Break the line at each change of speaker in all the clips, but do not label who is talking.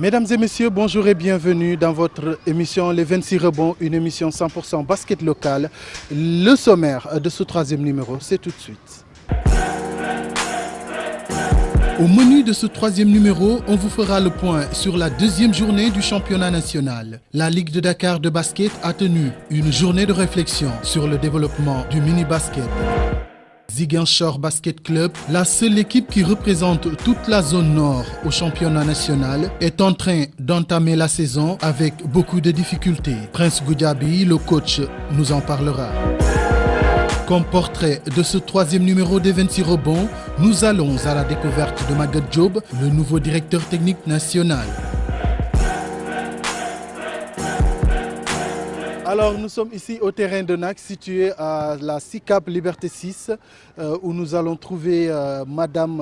Mesdames et messieurs, bonjour et bienvenue dans votre émission Les 26 rebonds, une émission 100% basket local. Le sommaire de ce troisième numéro, c'est tout de suite. Au menu de ce troisième numéro, on vous fera le point sur la deuxième journée du championnat national. La Ligue de Dakar de basket a tenu une journée de réflexion sur le développement du mini-basket. Ziguinchor Basket Club, la seule équipe qui représente toute la zone nord au championnat national, est en train d'entamer la saison avec beaucoup de difficultés. Prince Goudiaby, le coach, nous en parlera. Comme portrait de ce troisième numéro des 26 rebonds, nous allons à la découverte de Maguette Diop, le nouveau directeur technique national. Alors nous sommes ici au terrain de NAC, situé à la SICAP Liberté 6, où nous allons trouver Madame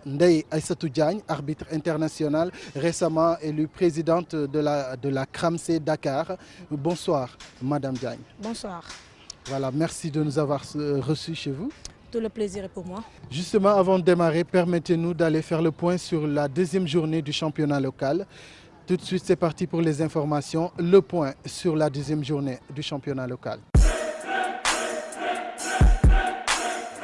Ndeye Aïssatou Diagne, arbitre internationale, récemment élue présidente de la CRAMC Dakar. Bonsoir Madame Diagne.
Bonsoir.
Voilà, merci de nous avoir reçus chez vous.
Tout le plaisir est pour moi.
Justement, avant de démarrer, permettez-nous d'aller faire le point sur la deuxième journée du championnat local. Tout de suite, c'est parti pour les informations. Le point sur la deuxième journée du championnat local.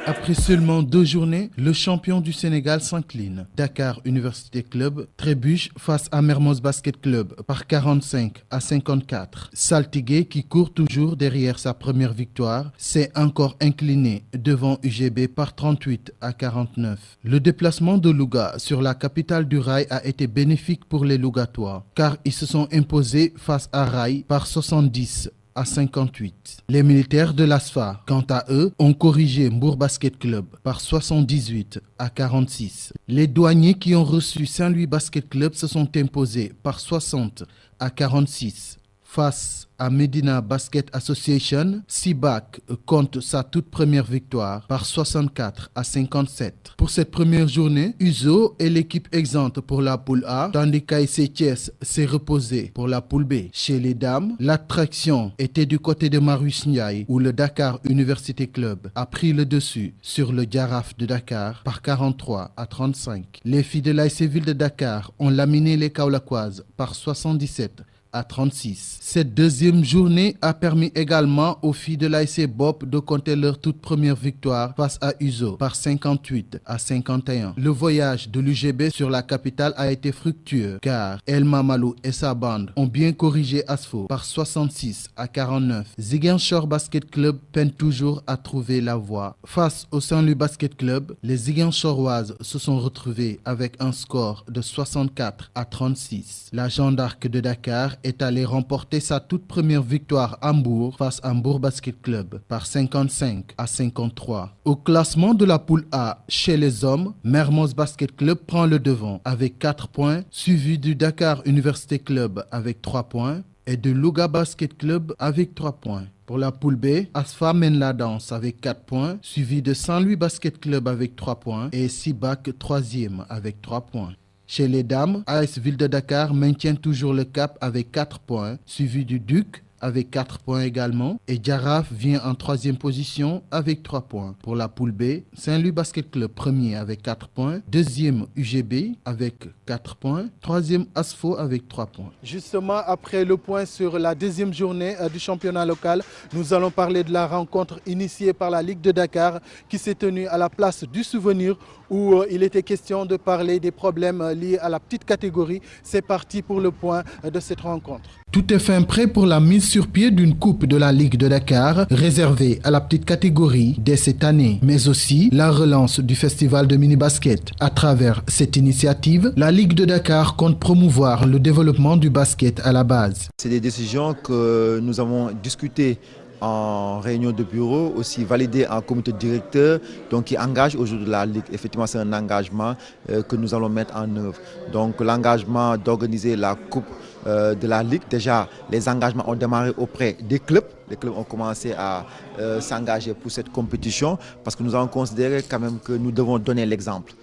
Après seulement 2 journées, le champion du Sénégal s'incline. Dakar Université Club trébuche face à Mermoz Basket Club par 45 à 54. Saltigué, qui court toujours derrière sa première victoire, s'est encore incliné devant UGB par 38 à 49. Le déplacement de Louga sur la capitale du rail a été bénéfique pour les Lougatois, car ils se sont imposés face à Rail par 70 à 58. Les militaires de l'ASFA, quant à eux, ont corrigé Mbour Basket Club par 78 à 46. Les douaniers qui ont reçu Saint-Louis Basket Club se sont imposés par 60 à 46. Face à Medina Basket Association, Sibac compte sa toute première victoire par 64 à 57. Pour cette première journée, Uzo est l'équipe exempte pour la poule A, tandis qu'ASC Thiès s'est reposé pour la poule B. Chez les dames, l'attraction était du côté de Marius Ndiaye, où le Dakar Université Club a pris le dessus sur le Jaraaf de Dakar par 43 à 35. Les filles de l'ASC Ville de Dakar ont laminé les Kaolackoises par 77 à 36. Cette deuxième journée a permis également aux filles de l'ASC Bob de compter leur toute première victoire face à Uzo par 58 à 51. Le voyage de l'UGB sur la capitale a été fructueux car El Mamalou et sa bande ont bien corrigé Asfo par 66 à 49. Ziguinchor Basket Club peine toujours à trouver la voie. Face au Saint-Louis Basket Club, les Ziguinchoroises se sont retrouvées avec un score de 64 à 36. La Jeanne d'Arc de Dakar est allé remporter sa toute première victoire à Mbour face à Mbour Basket Club par 55 à 53. Au classement de la poule A chez les hommes, Mermoz Basket Club prend le devant avec 4 points, suivi du Dakar Université Club avec 3 points et de Louga Basket Club avec 3 points. Pour la poule B, Asfa mène la danse avec 4 points, suivi de Saint-Louis Basket Club avec 3 points et Sibac 3e avec 3 points. Chez les dames, AS Ville de Dakar maintient toujours le cap avec 4 points, suivi du Duc avec 4 points également, et Jaraaf vient en 3e position avec 3 points. Pour la poule B, Saint-Louis Basket Club premier avec 4 points, 2e UGB avec 4 points, 3e Asfo avec 3 points. Justement, après le point sur la deuxième journée du championnat local, nous allons parler de la rencontre initiée par la Ligue de Dakar qui s'est tenue à la place du Souvenir où il était question de parler des problèmes liés à la petite catégorie. C'est parti pour le point de cette rencontre. Tout est fin prêt pour la mise sur pied d'une coupe de la Ligue de Dakar réservée à la petite catégorie dès cette année, mais aussi la relance du festival de mini-basket. À travers cette initiative, la Ligue de Dakar compte promouvoir le développement du basket à la base.
C'est des décisions que nous avons discutées en réunion de bureau, aussi validé en comité directeur, donc qui engage aujourd'hui la Ligue. Effectivement, c'est un engagement que nous allons mettre en œuvre. Donc l'engagement d'organiser la Coupe de la Ligue, déjà les engagements ont démarré auprès des clubs. Les clubs ont commencé à s'engager pour cette compétition parce que nous avons considéré quand même que nous devons donner l'exemple.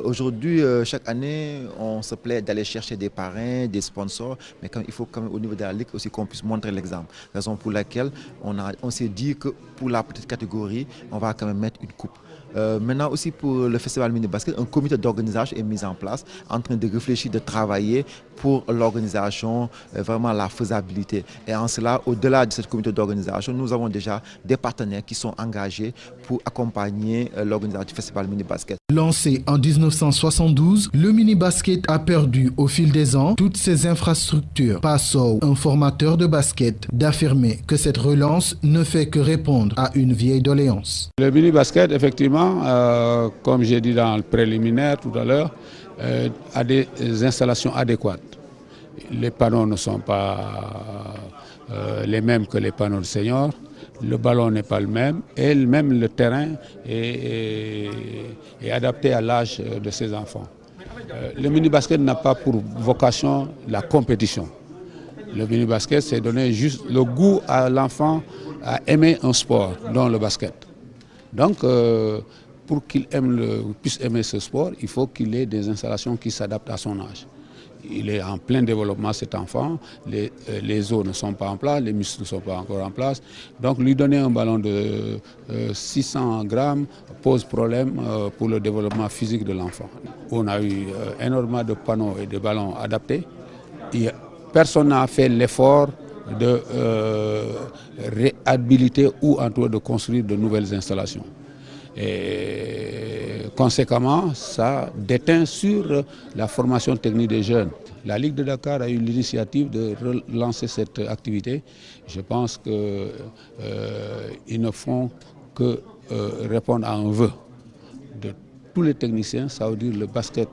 Aujourd'hui, chaque année, on se plaît d'aller chercher des parrains, des sponsors, mais il faut quand même au niveau de la Ligue aussi qu'on puisse montrer l'exemple. Raison pour laquelle on s'est dit que pour la petite catégorie, on va quand même mettre une coupe. Maintenant aussi pour le festival mini basket, un comité d'organisation est mis en place, en train de réfléchir, de travailler pour l'organisation, vraiment la faisabilité. Et en cela, au-delà de ce comité d'organisation, nous avons déjà des partenaires qui sont engagés pour accompagner l'organisation du festival mini basket.
Lancé en 1972, le mini-basket a perdu au fil des ans toutes ses infrastructures. Passau, un formateur de basket, d'affirmer que cette relance ne fait que répondre à une vieille doléance.
Le mini-basket, effectivement, comme j'ai dit dans le préliminaire tout à l'heure, a des installations adéquates. Les panneaux ne sont pas les mêmes que les panneaux de seniors. Le ballon n'est pas le même et même le terrain est adapté à l'âge de ces enfants. Le mini-basket n'a pas pour vocation la compétition. Le mini-basket, c'est donner juste le goût à l'enfant à aimer un sport, dont le basket. Donc, pour qu'il puisse aimer ce sport, il faut qu'il ait des installations qui s'adaptent à son âge. Il est en plein développement, cet enfant. Les os ne sont pas en place, les muscles ne sont pas encore en place. Donc lui donner un ballon de 600 grammes pose problème pour le développement physique de l'enfant. On a eu énormément de panneaux et de ballons adaptés. Personne n'a fait l'effort de réhabiliter ou en tout cas de construire de nouvelles installations. Et conséquemment, ça déteint sur la formation technique des jeunes. La Ligue de Dakar a eu l'initiative de relancer cette activité. Je pense qu'ils ne font que répondre à un vœu de tous les techniciens, ça veut dire le basket.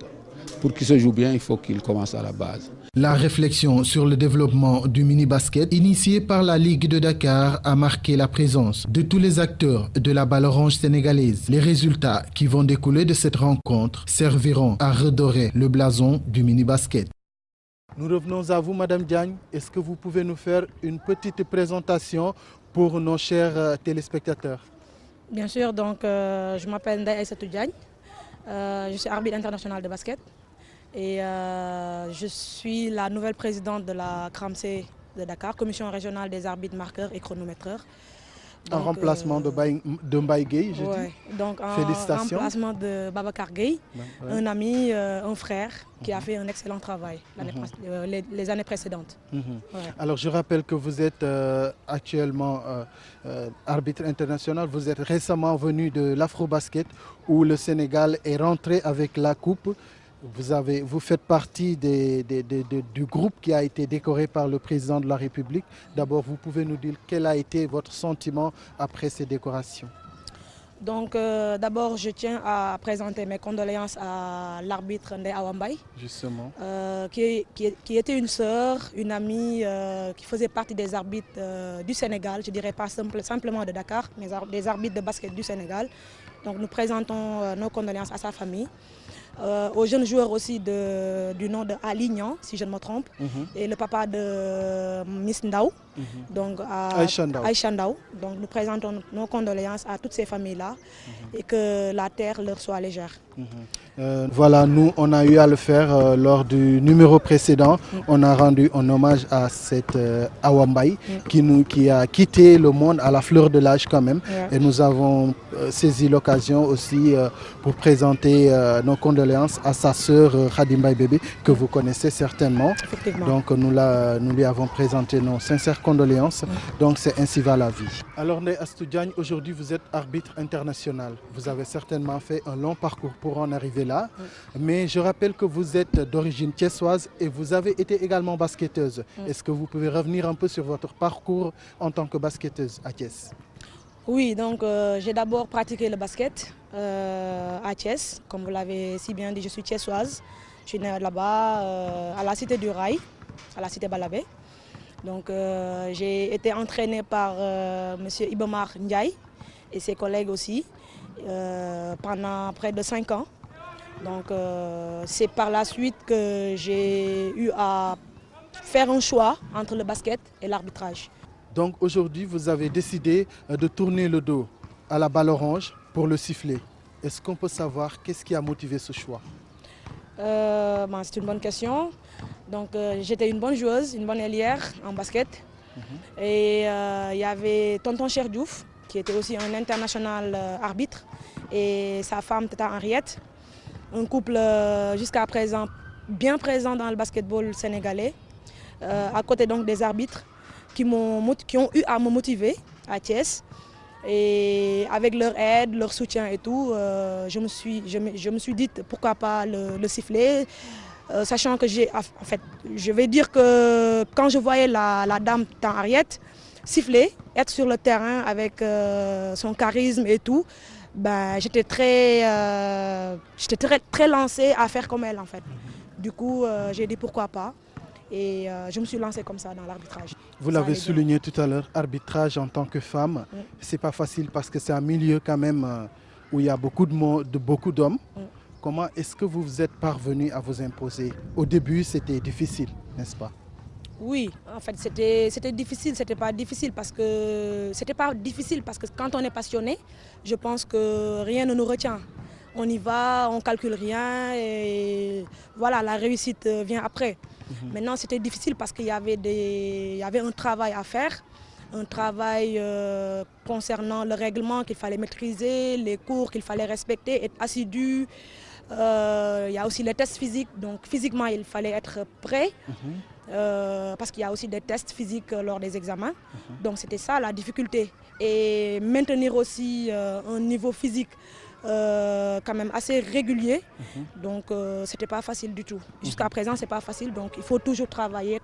Pour qu'il se joue bien, il faut qu'il commence à la base.
La réflexion sur le développement du mini-basket initiée par la Ligue de Dakar a marqué la présence de tous les acteurs de la balle orange sénégalaise. Les résultats qui vont découler de cette rencontre serviront à redorer le blason du mini-basket. Nous revenons à vous, Madame Diagne. Est-ce que vous pouvez nous faire une petite présentation pour nos chers téléspectateurs?
Bien sûr, donc je m'appelle Ndaye Aïssatou Diagne. Je suis arbitre international de basket. Et je suis la nouvelle présidente de la CRAMC de Dakar, Commission régionale des arbitres marqueurs et chronométreurs.
Donc, en remplacement de Mbaye Gueye, je dis.
Donc en
félicitations.
remplacement de Babacar Gueye, un ami, un frère qui a fait un excellent travail les années précédentes.
Alors je rappelle que vous êtes actuellement arbitre international, vous êtes récemment venu de l'Afro-Basket où le Sénégal est rentré avec la coupe. Vous faites partie du groupe qui a été décoré par le président de la République. D'abord, vous pouvez nous dire quel a été votre sentiment après ces décorations?
Donc d'abord, je tiens à présenter mes condoléances à l'arbitre Ndaye Awa Mbaye, justement, qui était une sœur, une amie, qui faisait partie des arbitres du Sénégal, je dirais pas simplement de Dakar, mais des arbitres de basket du Sénégal. Donc nous présentons nos condoléances à sa famille. Aux jeunes joueurs aussi du nom de Alignan, si je ne me trompe, et le papa de Miss Ndao, donc Aïcha Ndao. Donc nous présentons nos condoléances à toutes ces familles-là et que la terre leur soit légère.
Voilà, nous on a eu à le faire lors du numéro précédent. On a rendu un hommage à cette Awa Mbaye qui a quitté le monde à la fleur de l'âge quand même. Et nous avons saisi l'occasion aussi pour présenter nos condoléances à sa sœur Khady Mbaye Bébé, que vous connaissez certainement. Donc nous lui avons présenté nos sincères condoléances. Donc c'est ainsi va la vie. Alors Ndaye Astou Diagne, aujourd'hui vous êtes arbitre international. Vous avez certainement fait un long parcours pour en arriver là. Mais je rappelle que vous êtes d'origine thiessoise et vous avez été également basketteuse. Est-ce que vous pouvez revenir un peu sur votre parcours en tant que basketteuse à Thiès?
Oui, donc j'ai d'abord pratiqué le basket à Thiès. Comme vous l'avez si bien dit, je suis thiessoise. Je suis née là-bas à la cité du Rail, à la cité Balabé. Donc j'ai été entraînée par M. Ibomar Ndiaye et ses collègues aussi pendant près de 5 ans. Donc c'est par la suite que j'ai eu à faire un choix entre le basket et l'arbitrage.
Donc aujourd'hui, vous avez décidé de tourner le dos à la balle orange pour le sifflet. Est-ce qu'on peut savoir qu'est-ce qui a motivé ce choix?
C'est une bonne question. Donc, j'étais une bonne joueuse, une bonne ailière en basket. Et il y avait Tonton Cheikh Diouf, qui était aussi un international arbitre, et sa femme Tata Henriette. Un couple jusqu'à présent bien présent dans le basketball sénégalais, à côté donc des arbitres qui ont eu à me motiver à Thiès. Et avec leur aide, leur soutien et tout, je me suis dit pourquoi pas le siffler. Sachant que je vais dire que quand je voyais la dame Henriette siffler, être sur le terrain avec son charisme et tout, j'étais très lancée à faire comme elle en fait. Du coup, j'ai dit pourquoi pas. Et je me suis lancée comme ça dans l'arbitrage.
Vous l'avez souligné tout à l'heure, arbitrage en tant que femme, c'est pas facile parce que c'est un milieu quand même où il y a beaucoup d'hommes. Comment est-ce que vous vous êtes parvenu à vous imposer? Au début, c'était difficile, n'est-ce pas?
Oui, en fait, c'était difficile. C'était pas difficile parce que quand on est passionné, je pense que rien ne nous retient. On y va, on calcule rien et voilà, la réussite vient après. Maintenant, c'était difficile parce qu'il y avait un travail à faire. Un travail concernant le règlement qu'il fallait maîtriser, les cours qu'il fallait respecter, être assidu. Il y a aussi les tests physiques, donc physiquement il fallait être prêt parce qu'il y a aussi des tests physiques lors des examens. Donc c'était ça la difficulté. Et maintenir aussi un niveau physique quand même assez régulier. Donc c'était pas facile du tout. Jusqu'à présent c'est pas facile, donc il faut toujours travailler.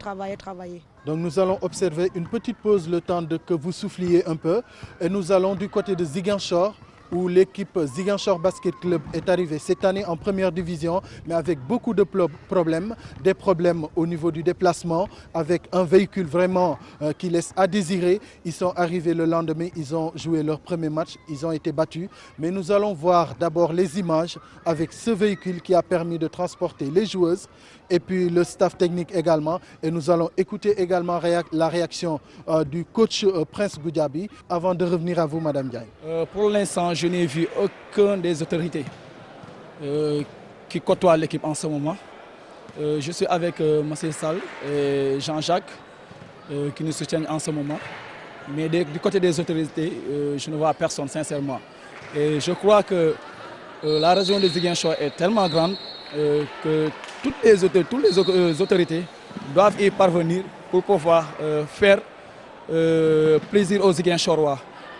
Donc nous allons observer une petite pause le temps que vous souffliez un peu et nous allons du côté de Ziguinchor où l'équipe Ziguinchor Basket Club est arrivée cette année en première division, mais avec beaucoup de problèmes, des problèmes au niveau du déplacement, avec un véhicule vraiment qui laisse à désirer. Ils sont arrivés le lendemain, ils ont joué leur premier match, ils ont été battus. Mais nous allons voir d'abord les images avec ce véhicule qui a permis de transporter les joueuses et puis le staff technique également. Et nous allons écouter également la réaction du coach Prince Goudiaby avant de revenir à vous, Madame Diaye.
Pour l'instant, je n'ai vu aucun des autorités qui côtoient l'équipe en ce moment. Je suis avec M. Sall et Jean-Jacques qui nous soutiennent en ce moment. Mais du côté des autorités, je ne vois personne sincèrement. Et je crois que la région de Ziguinchor est tellement grande que toutes les autorités doivent y parvenir pour pouvoir faire plaisir aux Ziguinchorois.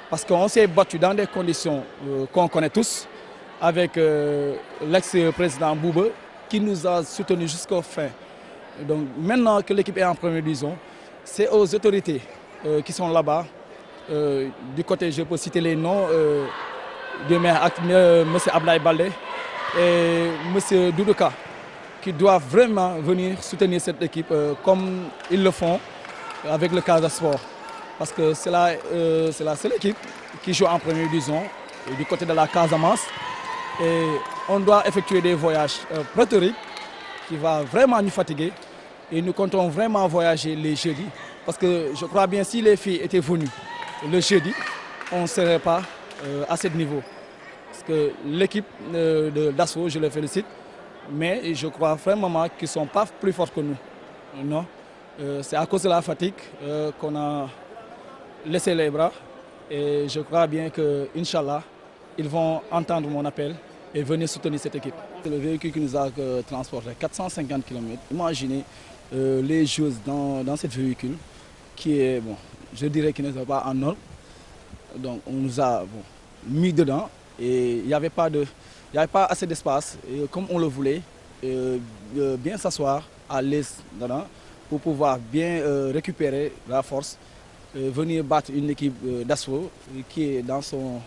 Parce qu'on s'est battu dans des conditions qu'on connaît tous, avec l'ex-président Boube qui nous a soutenus jusqu'au fin. Donc maintenant que l'équipe est en première division, c'est aux autorités qui sont là-bas. Du côté, je peux citer les noms de M. Ablaye Baldé et M. Doudouka, qui doivent vraiment venir soutenir cette équipe comme ils le font avec le Casa Sport. Parce que c'est la seule équipe qui joue en première division du côté de la Casamance. Et on doit effectuer des voyages pléthoriques qui vont vraiment nous fatiguer. Et nous comptons vraiment voyager les jeudis. Parce que je crois bien si les filles étaient venues le jeudi, on ne serait pas à ce niveau. Parce que l'équipe d'Assaut, je les félicite, mais je crois vraiment qu'ils ne sont pas plus forts que nous. Non, c'est à cause de la fatigue qu'on a laissé les bras. Et je crois bien que, Inch'Allah, ils vont entendre mon appel et venir soutenir cette équipe. C'est le véhicule qui nous a transporté 450 km. Imaginez les joueuses dans ce véhicule qui est, bon, je dirais qu'il n'est pas en ordre. Donc on nous a mis dedans et il n'y avait pas assez d'espace comme on le voulait, bien s'asseoir à l'aise dedans pour pouvoir bien récupérer la force, venir battre une équipe d'assaut qui est dans son,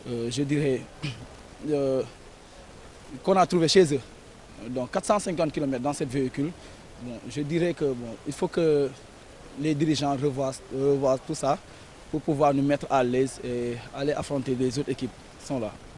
je dirais, qu'on a trouvé chez eux. Donc 450 km dans ce véhicule. Bon, je dirais que il faut que les dirigeants revoient tout ça pour pouvoir nous mettre à l'aise et aller affronter les autres équipes qui sont là.